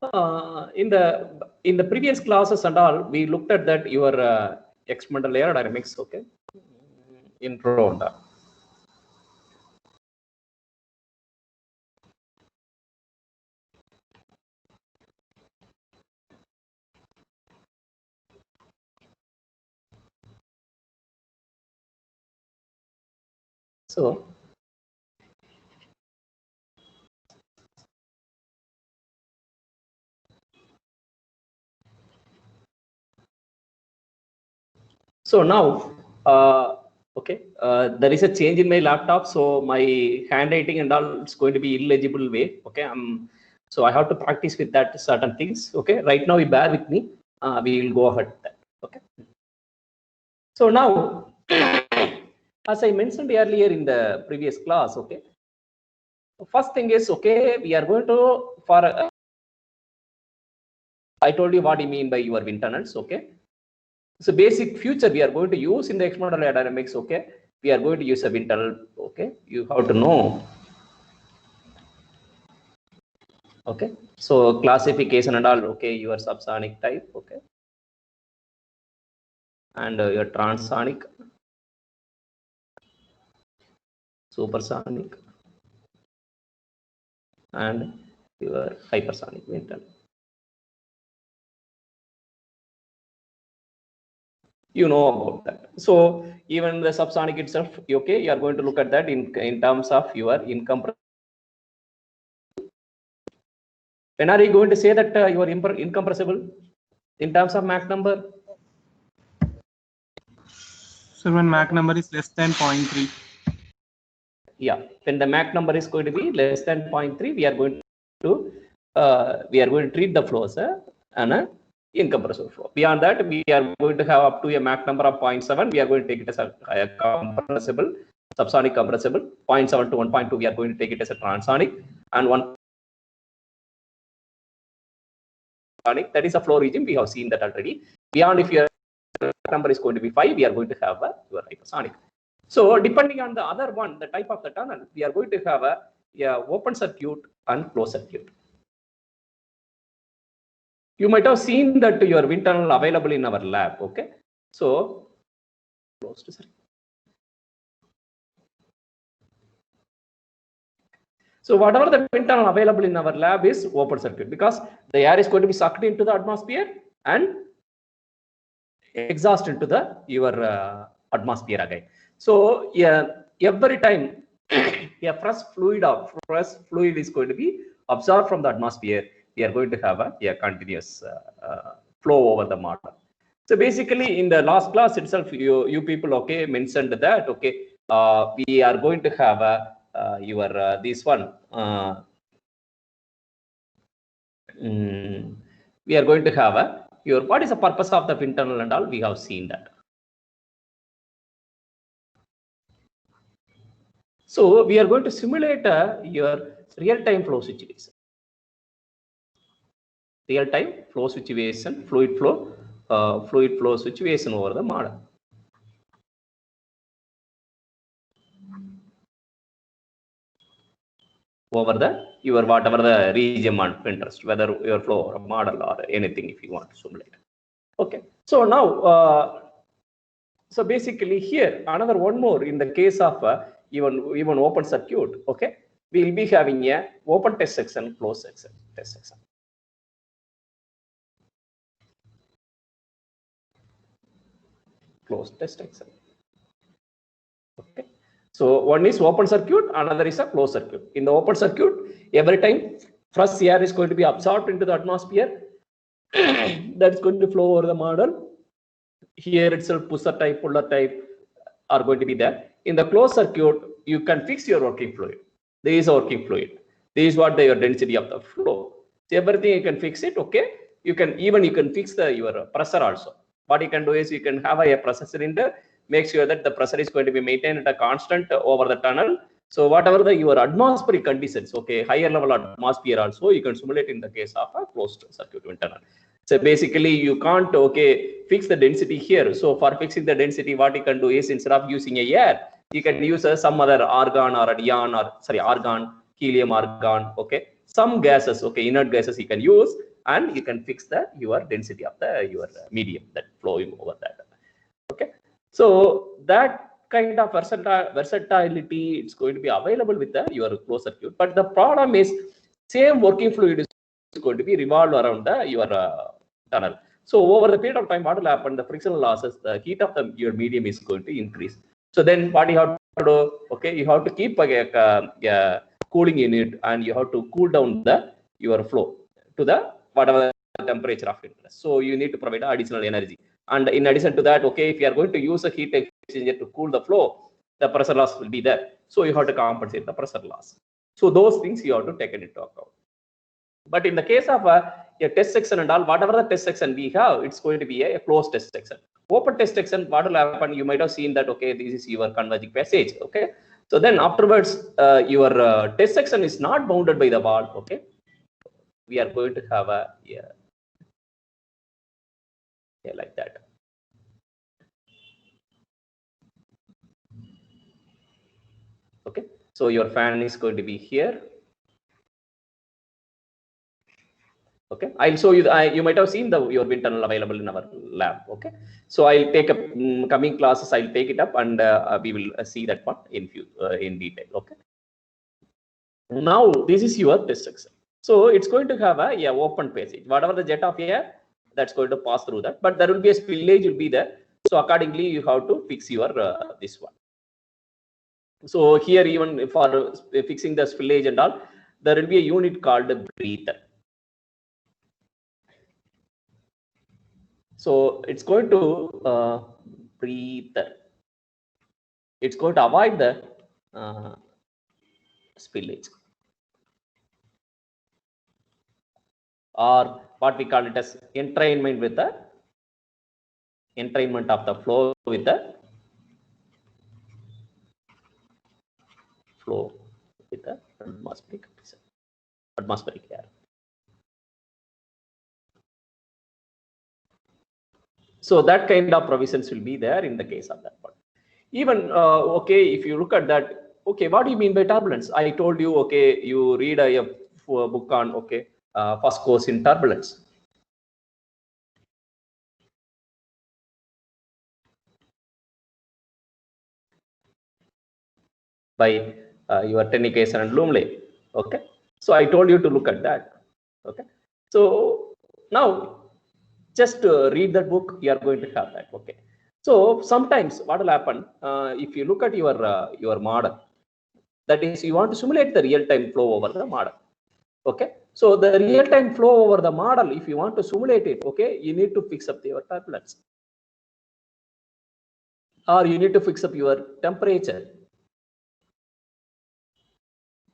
In the previous classes and all, we looked at that your experimental aerodynamics, okay, intro and all. So now, okay, there is a change in my laptop, so my handwriting and all is going to be illegible way. Okay, so I have to practice with that certain things. Okay, right now you bear with me. We will go ahead with that. Okay. So now, as I mentioned earlier in the previous class, okay, first thing is, okay, we are going to I told you what I mean by your wind tunnels. Okay. So basic feature we are going to use in the experimental aerodynamics, okay, we are going to use a wind tunnel, okay, you have to know. Okay, so classification and all, okay, your subsonic type, okay, and your transonic, supersonic, and your hypersonic wind tunnel. You know about that. So even the subsonic itself, okay, you are going to look at that in terms of your incompressible. When are you going to say that you are incompressible in terms of Mach number? So when Mach number is less than 0.3. Yeah, when the Mach number is going to be less than 0.3, we are going to treat the flow as an incompressible flow. Beyond that, we are going to have up to a Mach number of 0.7. We are going to take it as a compressible, subsonic compressible. 0.7 to 1.2, we are going to take it as a transonic, and 1. That is a flow regime. We have seen that already. Beyond, if your number is going to be 5, we are going to have your hypersonic. So depending on the other one, the type of the tunnel, we are going to have a open circuit and closed circuit. You might have seen that your wind tunnel available in our lab. Okay, so closed circuit. So whatever the wind tunnel available in our lab is open circuit, because the air is going to be sucked into the atmosphere and exhaust into the your atmosphere again. So yeah, every time a fresh fluid is going to be absorbed from the atmosphere, we are going to have a continuous flow over the model. So basically, in the last class itself, you people, okay, mentioned that, okay, we are going to have your this one. We are going to have your, what is the purpose of the wind tunnel and all, we have seen that. So we are going to simulate your real-time flow situation. Real-time flow situation, fluid flow situation over the model. Over the your whatever the region of interest, whether your flow or a model or anything, if you want to simulate. Okay. So now, so basically here another one more in the case of even open circuit. Okay, we will be having a open test section, closed section, test section. Closed test section. Okay. So one is open circuit, another is a closed circuit. In the open circuit, every time fresh air is going to be absorbed into the atmosphere, that's going to flow over the model. Here itself, pusher type, puller type are going to be there. In the closed circuit, you can fix your working fluid. There is a working fluid. This is what your density of the flow. So everything you can fix it. Okay. You can fix your pressure also. What you can do is you can have a pressure cylinder. Make sure that the pressure is going to be maintained at a constant over the tunnel. So whatever your atmospheric conditions, okay, higher level atmosphere also you can simulate in the case of a closed circuit wind tunnel. So basically you can't, okay, fix the density here. So for fixing the density, what you can do is instead of using a air, you can use some other argon or a neon or argon, helium, argon, okay, some gases, okay, inert gases you can use. and you can fix your density of your medium that flowing over that. Okay, so that kind of versatility it's going to be available with your closed circuit, but the problem is same working fluid is going to be revolved around your tunnel. So over the period of time, what will happen? The frictional losses, the heat of your medium is going to increase. So then what you have to do? Okay, you have to keep a cooling unit, and you have to cool down your flow to the whatever temperature of interest. So you need to provide additional energy. And in addition to that, okay, if you are going to use a heat exchanger to cool the flow, the pressure loss will be there. So you have to compensate the pressure loss. So those things you have to take into account. But in the case of a test section and all, whatever the test section we have, it's going to be a closed test section. Open test section, what will happen? You might have seen that, okay, this is your converging passage. Okay, so then afterwards, your test section is not bounded by the wall. Okay, we are going to have a like that. Okay, so your fan is going to be here. Okay, I'll show you. You might have seen your wind tunnel available in our lab. Okay, so I'll take coming classes. I'll take it up, and we will see that part in detail. Okay. Now this is your test section. So it's going to have a open passage. Whatever the jet of air, that's going to pass through that, but there will be a spillage will be there. So accordingly, you have to fix your this one. So here, even for fixing the spillage and all, there will be a unit called a breather. So it's going to breather. It's going to avoid the spillage, or what we call it as entrainment with the entrainment of the flow with the atmospheric air. So that kind of provisions will be there in the case of that part. Even okay, if you look at that, okay, what do you mean by turbulence? I told you, okay, you read a book on first course in turbulence. By your Tennyson and Lumley. Okay, so I told you to look at that. Okay, so now just read that book, you are going to have that. Okay, so sometimes what will happen, if you look at your model, that is, you want to simulate the real-time flow over the model. Okay, so the real-time flow over the model, if you want to simulate it, okay, you need to fix up your turbulence, or you need to fix up your temperature,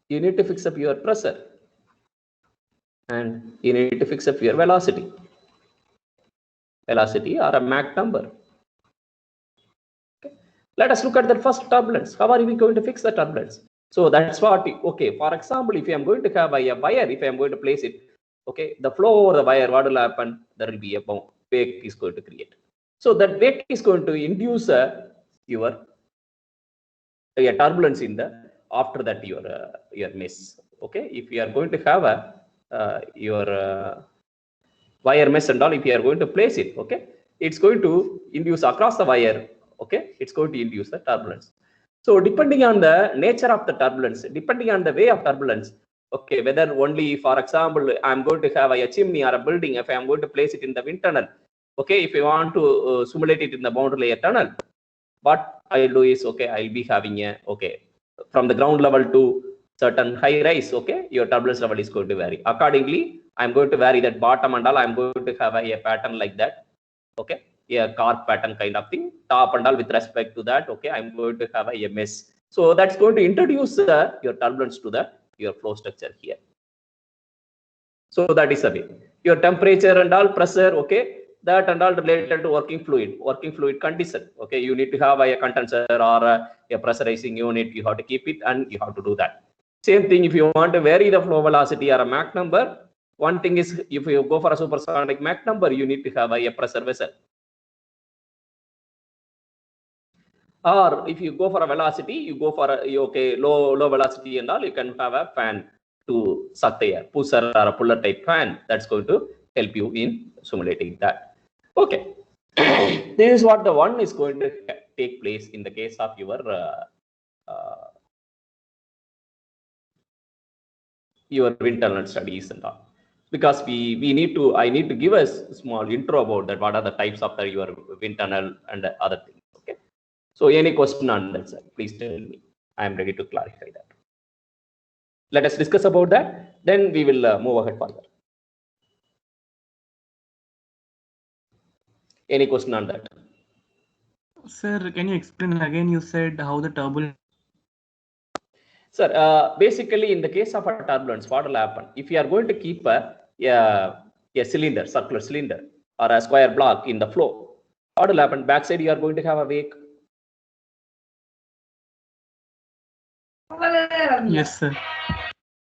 you need to fix up your pressure, and you need to fix up your velocity or a Mach number. Okay. Let us look at the first turbulence. How are we going to fix the turbulence? So that's what, okay, for example, if I am going to have a wire, if I am going to place it, okay, the flow over the wire, what will happen? There will be a wake is going to create. So that wake is going to induce your turbulence in the after that your mesh. Okay, if you are going to have your wire mesh and all, if you are going to place it, okay, it's going to induce across the wire. Okay, it's going to induce the turbulence. So depending on the nature of the turbulence, depending on the way of turbulence, okay, whether only, for example, I'm going to have a chimney or a building, if I'm going to place it in the wind tunnel, okay, if you want to simulate it in the boundary layer tunnel, what I'll do is, okay, I'll be having from the ground level to certain high rise, okay, your turbulence level is going to vary. Accordingly, I'm going to vary that bottom and all, I'm going to have a pattern like that, okay, a carp pattern kind of thing, top and all with respect to that, okay, I'm going to have a mesh. So that's going to introduce your turbulence to your flow structure here. So that is the way. Your temperature and all, pressure, okay, that and all related to working fluid condition. Okay, you need to have a condenser or a pressurizing unit, you have to keep it and you have to do that. Same thing if you want to vary the flow velocity or a Mach number. One thing is, if you go for a supersonic Mach number, you need to have a pressure vessel. Or if you go for a velocity, you go for a low velocity and all, you can have a fan to suck the air, pusher or a puller type fan that's going to help you in simulating that. Okay. This is what the one is going to take place in the case of your wind tunnel studies and all, because I need to give a small intro about that. What are the types of your wind tunnel and other things? Okay. So any question on that, sir? Please tell me. I am ready to clarify that. Let us discuss about that. Then we will move ahead further. Any question on that? Sir, can you explain again? You said how the turbulence. Sir, basically in the case of a turbulence, what will happen? If you are going to keep a cylinder, circular cylinder, or a square block in the flow, what will happen? Backside you are going to have a wake. Yes, sir.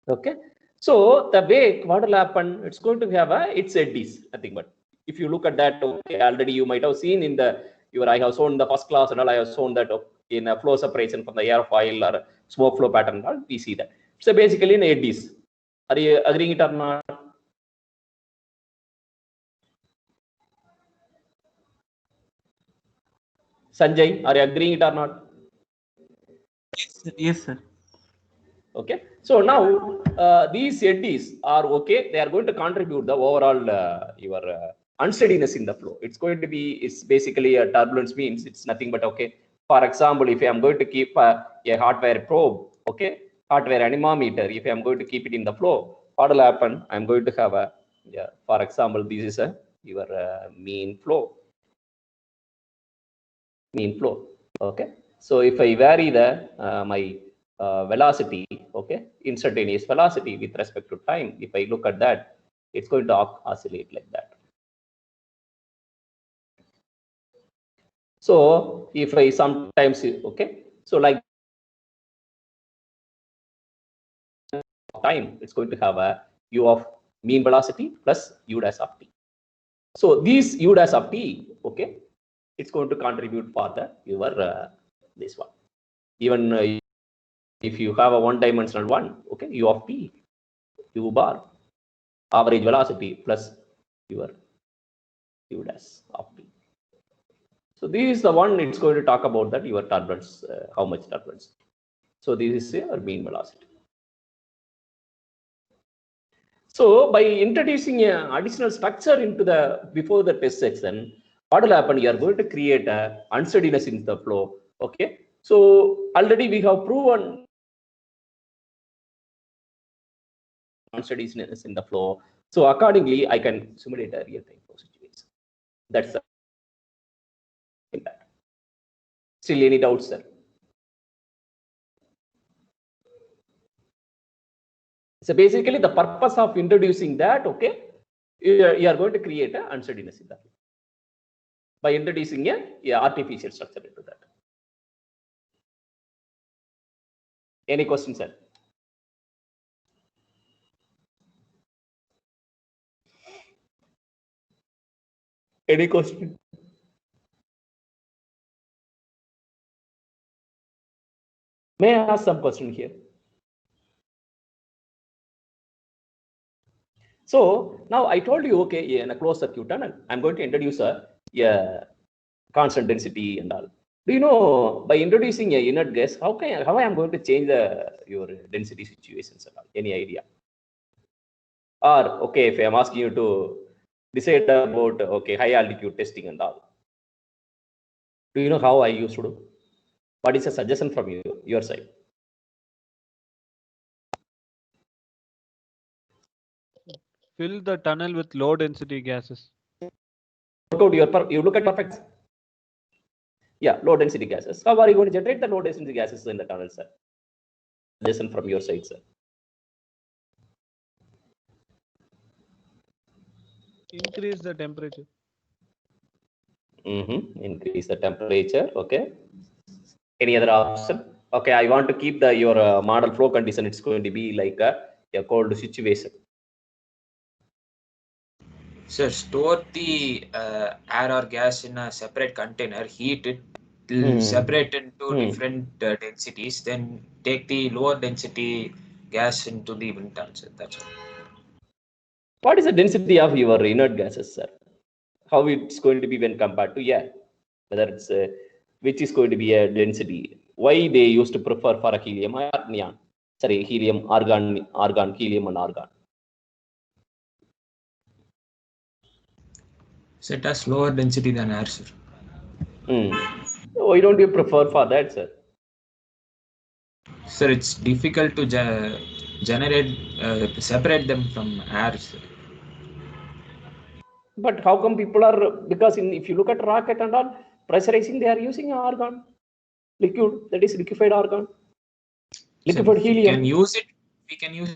Okay. So the wake, what will happen? It's going to have its eddies, nothing but. If you look at that, okay, already you might have seen in I have shown the first class and all, I have shown that in a flow separation from the airfoil or smoke flow pattern, we see that. So basically in eddies. Are you agreeing it or not? Sanjay, are you agreeing it or not? Yes, sir. Okay. So now these eddies are okay. They are going to contribute the overall your unsteadiness in the flow. It's going to be, it's basically a turbulence means it's nothing but, okay. For example, if I am going to keep a hot wire probe, okay, hot wire anemometer, if I am going to keep it in the flow, what will happen? I'm going to have a, for example, this is your mean flow. Okay. So if I vary the my velocity, okay, instantaneous velocity with respect to time, if I look at that, it's going to oscillate like that. So if I sometimes, okay, so like time, it's going to have a u of mean velocity plus u dash of t. So these u dash of t, okay, it's going to contribute for the your this one. Even if you have a one-dimensional one, okay, u of t, u bar, average velocity plus your u dash of t. So this is the one, it's going to talk about that your turbulence, how much turbulence. So this is your mean velocity. So by introducing an additional structure into the before the test section, what will happen? You are going to create a unsteadiness in the flow. Okay. So already we have proven unsteadiness in the flow. So accordingly, I can simulate a real-time flow situation. That's the impact. Still any doubts, sir? So basically the purpose of introducing that, okay, you are going to create an unsteadiness in that by introducing a artificial structure into that. Any questions, sir? Any question? May I ask some question here? So now I told you, okay, in a closed circuit tunnel, I'm going to introduce a constant density and all. Do you know, by introducing a inert gas, how I am going to change your density situations and all? Any idea? Or okay, if I am asking you to decide about okay high altitude testing and all, do you know how I used to do? What is a suggestion from your side? Fill the tunnel with low density gases. You look at perfect. Yeah, low density gases. How are you going to generate the low density gases in the tunnel, sir? Suggestion from your side, sir. Increase the temperature. Increase the temperature. Okay. Any other option? Okay, I want to keep your model flow condition. It's going to be like a cold situation. Sir, store the air or gas in a separate container, heat it, separate into different densities, then take the lower density gas into the wind tunnel, sir. That's all. What is the density of your inert gases, sir? How it's going to be when compared to air? Whether it's which is going to be a density? Why they used to prefer for a helium or neon? Sorry, helium, argon, helium, and argon. So it has lower density than air, sir. Why don't you prefer for that, sir? Sir, it's difficult to separate them from air, sir. But how come people are, because if you look at rocket and all, pressurizing, they are using argon, liquid, that is liquefied argon, liquefied helium. We can use it. We can use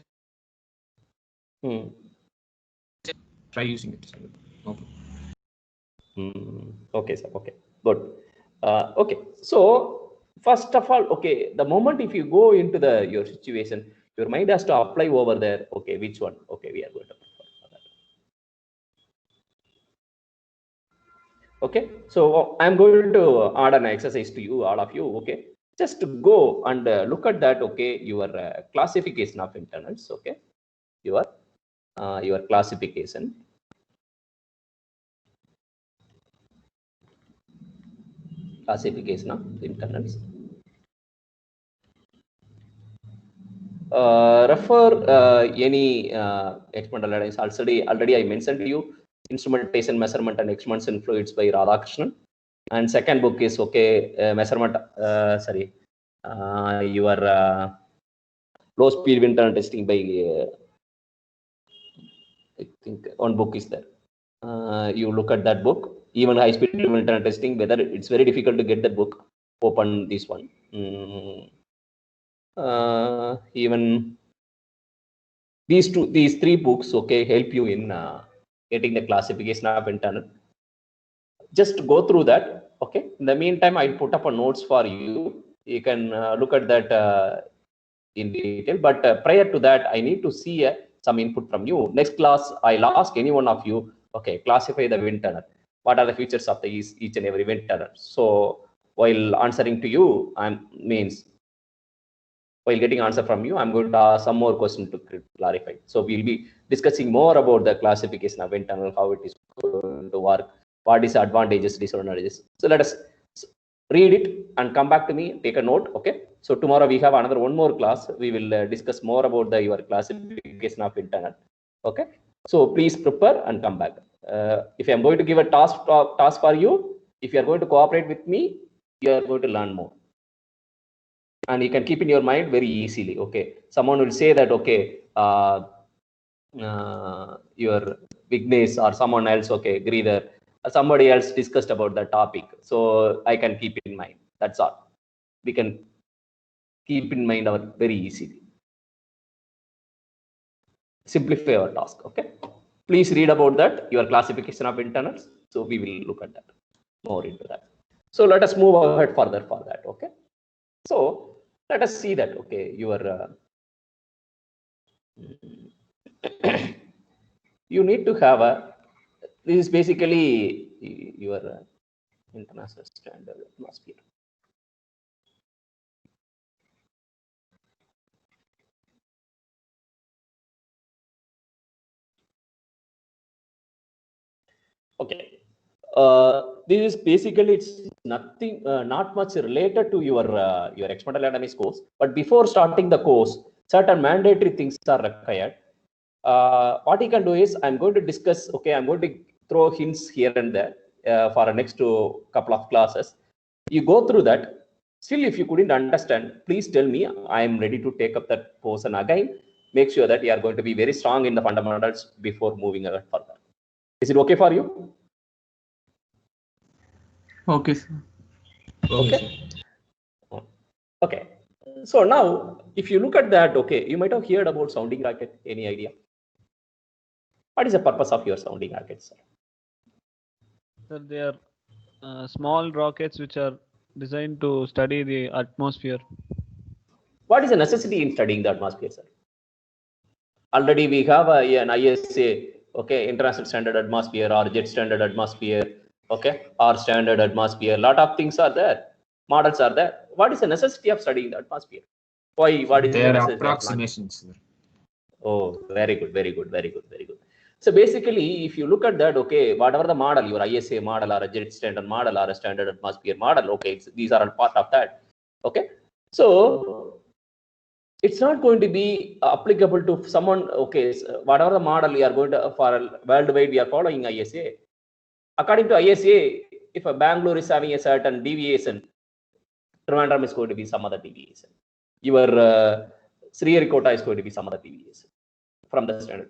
it. Try using it. Sir. No problem. Okay, sir. Okay, good. Okay, so first of all, okay, the moment if you go into your situation, your mind has to apply over there. Okay, which one? Okay, we are going to prefer for that. Okay, so I'm going to add an exercise to you, all of you. Okay, just go and look at that. Okay, your classification of internals. Okay, your classification. Classification of internals. Refer any experimental analysis. Already I mentioned to you instrumentation, measurement, and experiments in fluids by Radhakrishnan. And second book is measurement. Your low speed wind tunnel testing by. I think one book is there. You look at that book. Even high speed wind tunnel testing, whether it's very difficult to get that book. Open this one. Even these three books, okay, help you in getting the classification of internal. Just go through that. Okay. In the meantime, I'll put up a notes for you. You can look at that in detail. But prior to that, I need to see some input from you. Next class, I'll ask any one of you. Okay, classify the wind tunnel. What are the features of each and every wind tunnel? So while answering to you, while getting answer from you, I'm going to ask some more questions to clarify. So we'll be discussing more about the classification of wind tunnel, how it is going to work, what is the advantages, disadvantages. So let us read it and come back to me, take a note. Okay. So tomorrow we have one more class. We will discuss more about your classification of wind tunnel. Okay. So please prepare and come back. If I'm going to give a task for you, if you are going to cooperate with me, you are going to learn more. And you can keep in your mind very easily. Okay, someone will say that, okay, your Vignesh or someone else, okay, Gridhar, somebody else discussed about the topic, so I can keep in mind. That's all. We can keep in mind our very easily. Simplify our task. Okay, please read about that, your classification of internals. So we will look at that more into that. So let us move ahead further for that. Okay, so let us see that. Okay, your you need to have this is basically your international standard atmosphere. Okay, this is basically, it's nothing, not much related to your experimental dynamics course. But before starting the course, certain mandatory things are required. What you can do is, I'm going to discuss. Okay, I'm going to throw hints here and there for the next couple of classes. You go through that. Still, if you couldn't understand, please tell me. I am ready to take up that portion again. Make sure that you are going to be very strong in the fundamentals before moving ahead further. Is it okay for you? Okay, sir. Okay. Okay. So now, if you look at that, okay, you might have heard about sounding rocket. Any idea? What is the purpose of your sounding rockets, sir? Sir, they are small rockets which are designed to study the atmosphere. What is the necessity in studying the atmosphere, sir? Already we have an ISA, okay, International Standard Atmosphere or Jet Standard Atmosphere, okay, or Standard Atmosphere. A lot of things are there. Models are there. What is the necessity of studying the atmosphere? Why? What is the necessity? Approximations, sir. Oh, very good, very good, very good, very good. So basically, if you look at that, okay, whatever the model, your ISA model or a jet standard model or a standard atmosphere model, okay, these are all part of that. Okay, so it's not going to be applicable to someone. Okay, so whatever the model you are going to for worldwide, we are following ISA. According to ISA, if a Bangalore is having a certain deviation, Trivandrum is going to be some other deviation. Your Sriharikota is going to be some other deviation from the standard.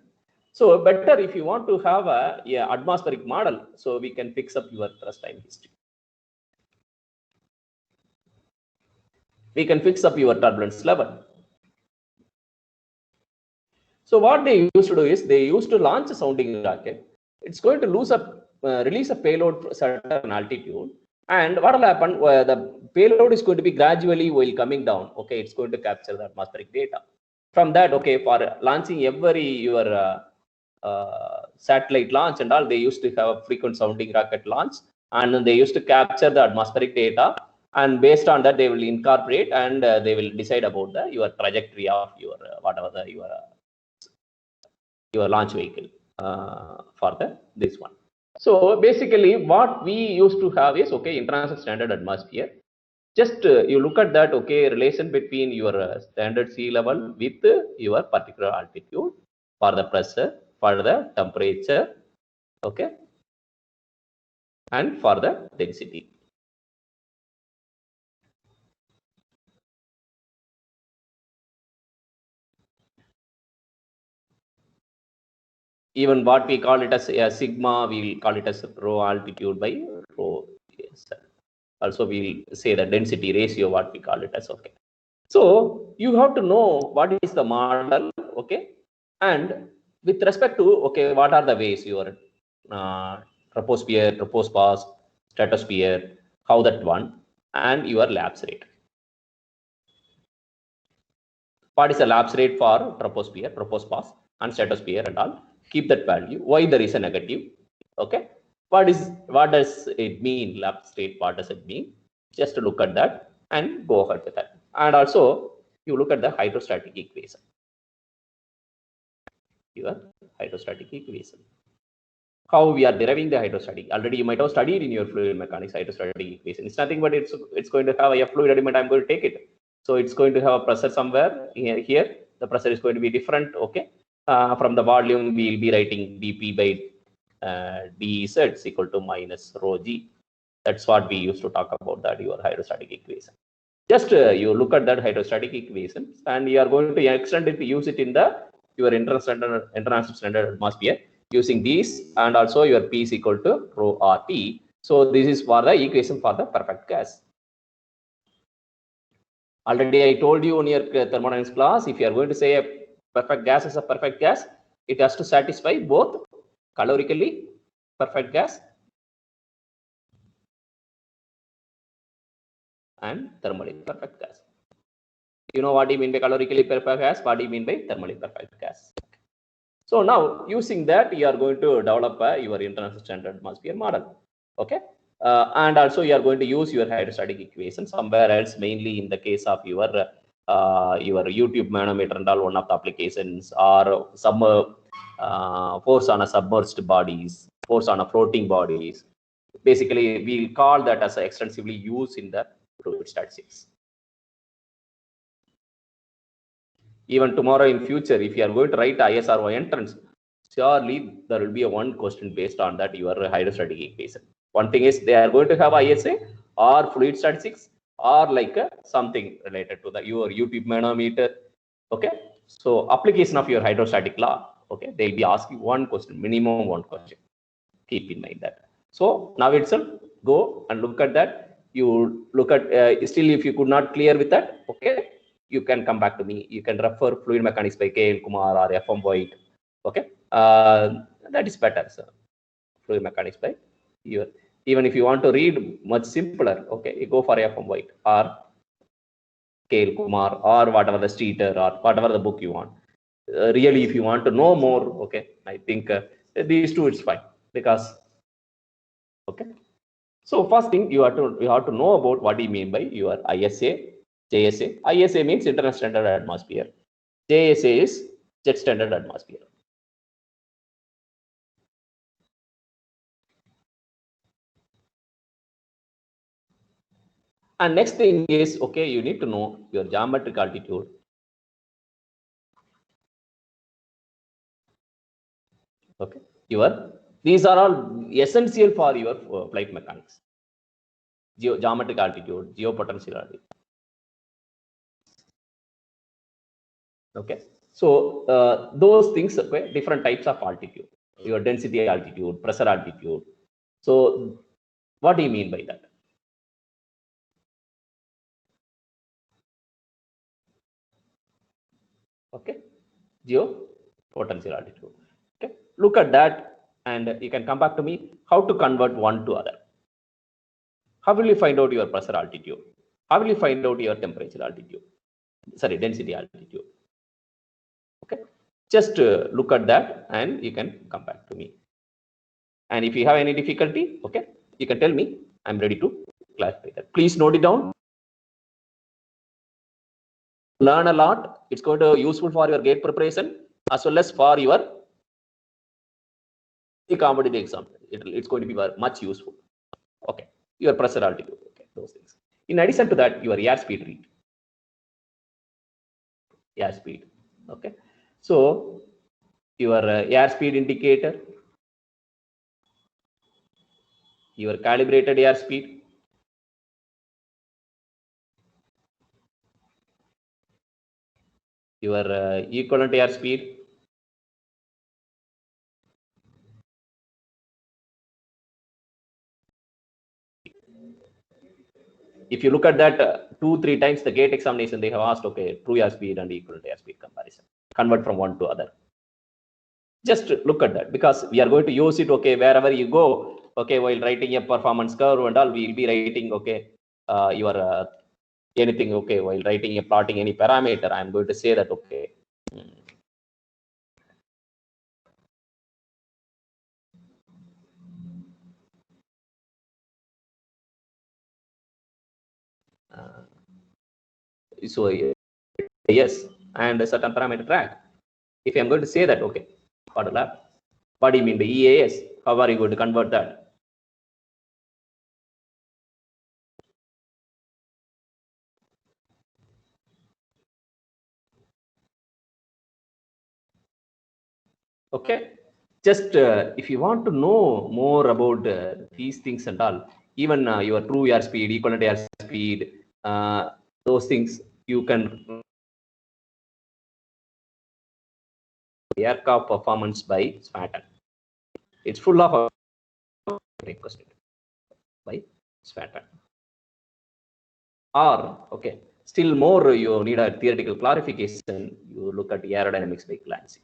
So better if you want to have a atmospheric model, so we can fix up your thrust time history. We can fix up your turbulence level. So what they used to do is they used to launch a sounding rocket. It's going to release a payload at a certain altitude. And what will happen? The payload is going to be gradually while coming down. Okay, it's going to capture the atmospheric data. From that, okay, for launching your satellite launch and all, they used to have a frequent sounding rocket launch, and then they used to capture the atmospheric data. And based on that, they will incorporate and they will decide about your trajectory of your your launch vehicle for this one. So basically, what we used to have is, okay, international standard atmosphere. Just you look at that, okay, relation between your standard sea level with your particular altitude for the pressure, for the temperature, okay, and for the density. Even what we call it as a sigma, we will call it as rho altitude by rho. Yes. Also, we'll say the density ratio, what we call it as, okay. So you have to know what is the model, okay, and with respect to, okay, what are the ways your troposphere, tropopause, stratosphere, how that one, and your lapse rate. What is the lapse rate for troposphere, tropopause, and stratosphere and all? Keep that value. Why there is a negative? Okay. What does it mean? Lapse rate, what does it mean? Just to look at that and go ahead with that. And also you look at the hydrostatic equation. Your hydrostatic equation. How we are deriving the hydrostatic. Already you might have studied in your fluid mechanics hydrostatic equation. It's nothing but it's going to have a fluid element. I'm going to take it. So it's going to have a pressure somewhere here. The pressure is going to be different. Okay. From the volume, we will be writing dP by dz is equal to minus rho g. That's what we used to talk about, that your hydrostatic equation. Just you look at that hydrostatic equation and you are going to extend it, use it in your international standard atmosphere using these, and also your P is equal to rho RT. So this is for the equation for the perfect gas. Already I told you in your thermodynamics class, if you are going to say a perfect gas is a perfect gas, it has to satisfy both calorically perfect gas and thermally perfect gas. You know what do you mean by calorically perfect gas? What do you mean by thermally perfect gas? So now using that, you are going to develop your international standard atmosphere model. Okay. And also you are going to use your hydrostatic equation somewhere else, mainly in the case of your YouTube manometer and all, one of the applications, or some force on a submerged bodies, force on a floating bodies. Basically, we'll call that as extensively used in the fluid statistics. Even tomorrow in future, if you are going to write ISRO entrance, surely there will be a one question based on that your hydrostatic equation. One thing is they are going to have ISA or fluid statistics or like something related to your YouTube manometer. Okay. So application of your hydrostatic law. Okay. They'll be asking one question, minimum one question. Keep in mind that. So now itself, go and look at that. You look at still if you could not clear with that. Okay. You can come back to me. You can refer Fluid Mechanics by K.L. Kumar or F.M. White. Okay. That is better. So Fluid Mechanics by you. Even if you want to read much simpler, okay, you go for F.M. White or K.L. Kumar or whatever the Streeter or whatever the book you want. Really, if you want to know more, okay, I think these two it's fine, because okay. So first thing you have to know about what do you mean by your ISA, JSA. ISA means International Standard Atmosphere. JSA is Jet Standard Atmosphere. And next thing is, okay, you need to know your geometric altitude. Okay, these are all essential for your flight mechanics. Geometric altitude, geopotential. Okay, so those things, okay, different types of altitude, your density altitude, pressure altitude. So what do you mean by that? Okay, geopotential altitude. Okay, look at that, and you can come back to me how to convert one to other. How will you find out your pressure altitude? How will you find out your temperature altitude? Sorry, density altitude. Okay, just look at that and you can come back to me. And if you have any difficulty, okay, you can tell me. I'm ready to clarify that. Please note it down. Learn a lot. It's going to be useful for your gate preparation as well as for your competitive exam. It's going to be much useful. Okay, your pressure altitude. Okay, those things. In addition to that, your airspeed read. Airspeed. Okay, so your airspeed indicator, your calibrated airspeed, your equivalent airspeed, if you look at that 2-3 times the gate examination, they have asked, okay, true airspeed and equivalent airspeed comparison, convert from one to other. Just look at that, because we are going to use it, okay, wherever you go, okay, while writing a performance curve and all, we will be writing, okay, your anything, okay, while writing a plotting any parameter, I'm going to say that, okay, so yes, and a certain parameter track. If I'm going to say that, okay, what do you mean by EAS? How are you going to convert that? Okay, just if you want to know more about these things and all, even your true airspeed, equivalent airspeed, those things, you can aircraft performance by Spartan. It's full of requested by Spartan. Or, okay, still more you need a theoretical clarification, you look at aerodynamics by Clancy.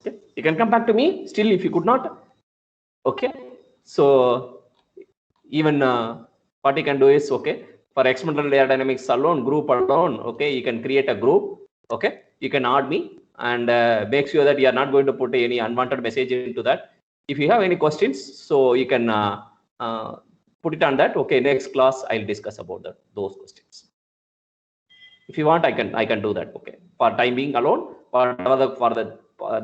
Okay, you can come back to me still if you could not. Okay, so even what you can do is, okay, for experimental aerodynamics alone, group alone, okay, you can create a group. Okay, you can add me and make sure that you are not going to put any unwanted message into that. If you have any questions, so you can put it on that. Okay, next class I'll discuss about those questions. If you want, I can do that. Okay, for time being alone, for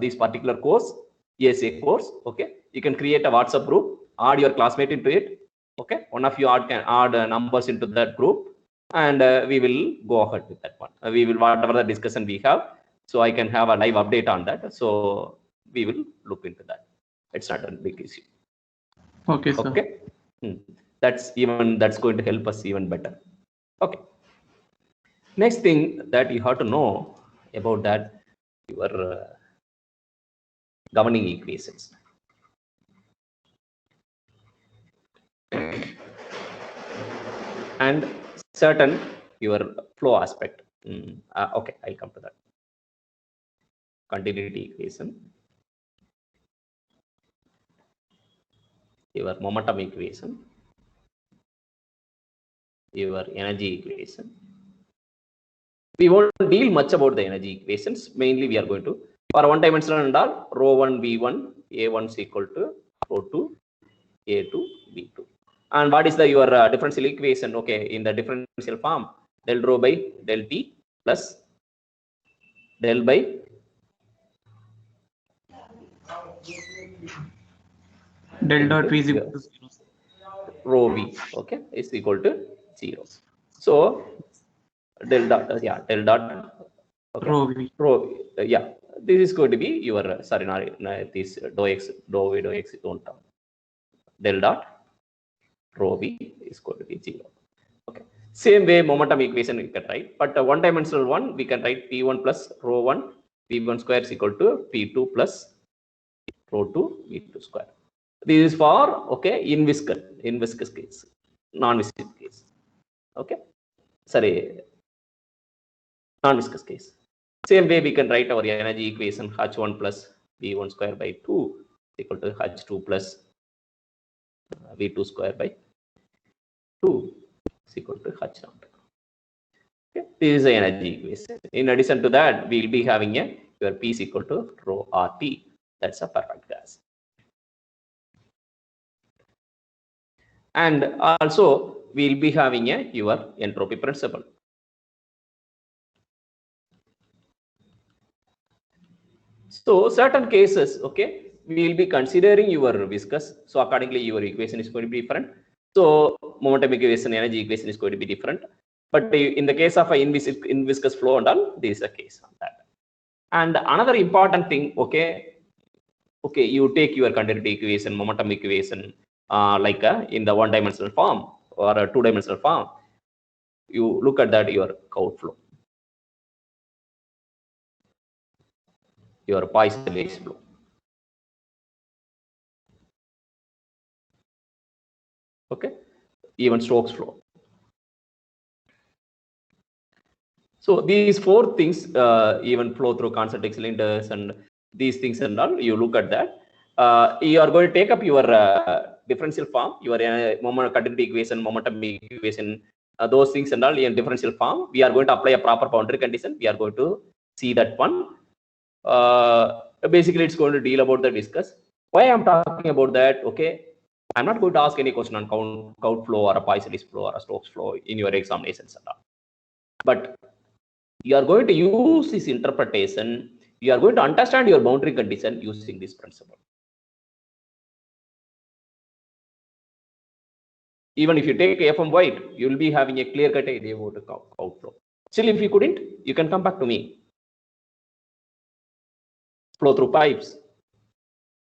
this particular course, ESA course, okay, you can create a WhatsApp group, add your classmate into it. Okay, one of you can add numbers into that group, and we will go ahead with that one. We will, whatever the discussion we have, so I can have a live update on that. So we will look into that. It's not a big issue. Okay, sir. Okay, that's going to help us even better. Okay. Next thing that you have to know about that, your governing equations. And certain your flow aspect. Okay, I'll come to that. Continuity equation, your momentum equation, your energy equation. We won't deal much about the energy equations. Mainly we are going to, for one dimensional and all, rho1 v1 a1 is equal to rho2 a2 v2. And what is the your differential equation? Okay, in the differential form, del rho by del t plus del by Del dot v is into equal to 0. rho v, okay, is equal to 0. So del dot, del dot, okay, Rho v. rho, yeah, this is going to be your, sorry, not this dou x, dou v, dou x, don't count. Del dot rho v is going to be 0. Okay. Same way momentum equation we can write, but one dimensional one we can write p1 plus rho 1 v1 square is equal to p2 plus rho 2 v2 square. This is for, okay, in viscous case, non-viscous case. Okay, sorry, non-viscous case. Same way we can write our energy equation h1 plus v1 square by 2 equal to h2 plus v2 square by 2 is equal to h naught. Okay. This is the energy equation. In addition to that, we will be having a your P is equal to rho RT. That's a perfect gas. And also we will be having a your entropy principle. So certain cases, okay, we will be considering your viscous. So accordingly, your equation is going to be different. So momentum equation, energy equation is going to be different. But in the case of in viscous flow and all, this is the case on that. And another important thing, okay, you take your continuity equation, momentum equation, like in the one-dimensional form or a two-dimensional form. You look at that your Cout flow, your Poisson-Hicks flow. Okay, even Stokes flow. So these four things even flow through concentric cylinders and these things and all. You look at that. You are going to take up your differential form, your moment continuity equation, momentum equation, those things and all in differential form. We are going to apply a proper boundary condition. We are going to see that one. Basically, it's going to deal about the viscous. Why I'm talking about that? Okay, I'm not going to ask any question on Cout flow or a Poisson-Hicks flow or a Stokes flow in your examinations and all. But you are going to use this interpretation. You are going to understand your boundary condition using this principle. Even if you take FM White, you will be having a clear-cut idea about the Cout flow. Still, if you couldn't, you can come back to me. Flow through pipes,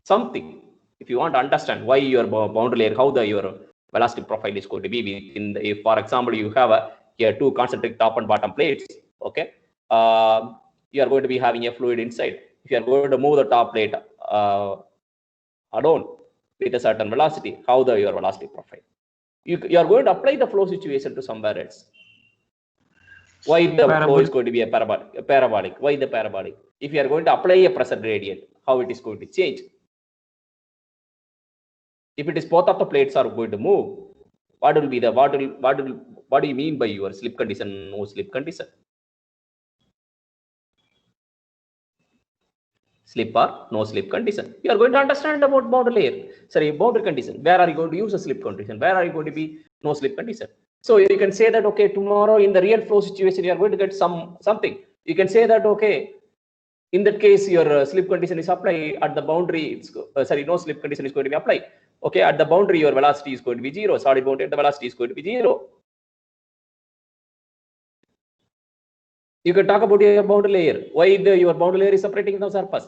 something. If you want to understand why your boundary layer, how your velocity profile is going to be within the, if for example you have here two concentric top and bottom plates, okay, you are going to be having a fluid inside. If you are going to move the top plate alone with a certain velocity, how your velocity profile? You are going to apply the flow situation to somewhere else. Why the flow is going to be a parabolic? Why the parabolic? If you are going to apply a pressure gradient, how it is going to change? If it is both of the plates are going to move, what will be the what do you mean by your slip condition, no slip condition? Slip or no slip condition. You are going to understand about boundary layer. Sorry, boundary condition. Where are you going to use a slip condition? Where are you going to be no slip condition? So you can say that, okay, tomorrow in the real flow situation, you are going to get something. You can say that, okay, in that case, your slip condition is applied at the boundary. No slip condition is going to be applied. Okay, at the boundary, your velocity is going to be 0. Solid boundary, the velocity is going to be 0. You can talk about your boundary layer. Why your boundary layer is separating the surface?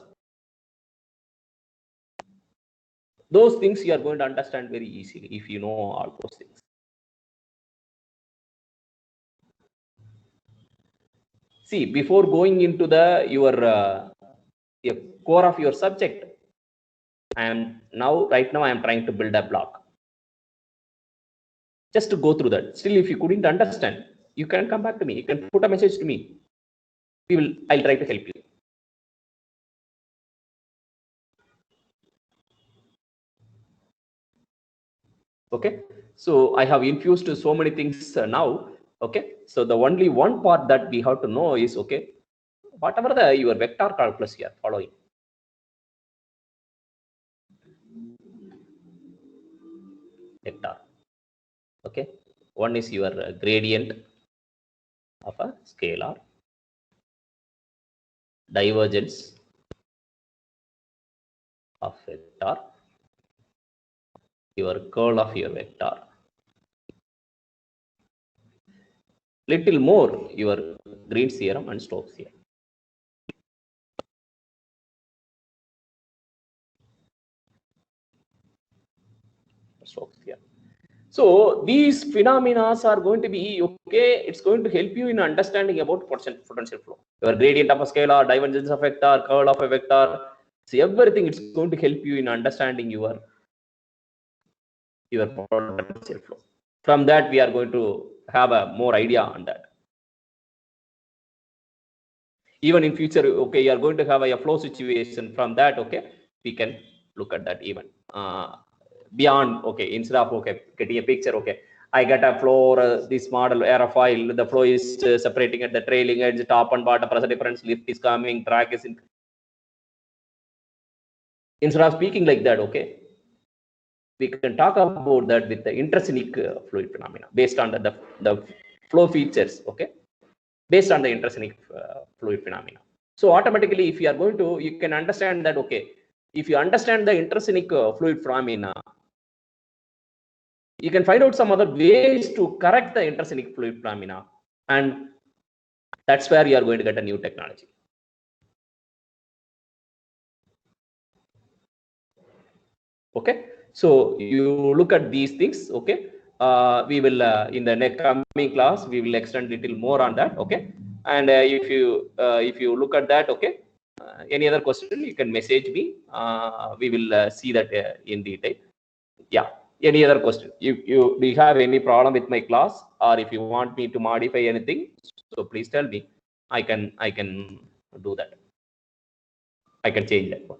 Those things you are going to understand very easily if you know all those things. See, before going into your core of your subject, right now I am trying to build a block. Just to go through that. Still, if you couldn't understand, you can come back to me. You can put a message to me. I'll try to help you. Okay, so I have infused so many things now. Okay, so the only one part that we have to know is, okay, whatever your vector calculus here following. Vector. Okay, one is your gradient of a scalar, divergence of vector your curl of your vector. Little more your Green's theorem and Stokes theorem. Stokes theorem. So these phenomena are going to be okay. It's going to help you in understanding about potential flow. Your gradient of a scalar, divergence of a vector, curl of a vector. See, everything it's going to help you in understanding your potential flow. From that, we are going to have a more idea on that. Even in future, okay, you are going to have a flow situation. From that, okay, we can look at that even beyond. Okay, instead of okay getting a picture, okay, I get a flow, this model aerofoil, the flow is separating at the trailing edge, top and bottom, pressure difference, lift is coming, drag is in. Instead of speaking like that, okay, we can talk about that with the intrinsonic fluid phenomena based on the flow features, okay, based on the intrinsonic fluid phenomena. So automatically, if you are going to, you can understand that, okay, if you understand the intrinsonic fluid phenomena, you can find out some other ways to correct the intrinsonic fluid phenomena, and that's where you are going to get a new technology. Okay, so you look at these things. Okay, we will in the next coming class we will extend little more on that. Okay, and if you look at that, okay, any other question you can message me. We will see that in detail. Yeah. Any other question? Do you have any problem with my class, or if you want me to modify anything, so please tell me. I can do that. I can change that one.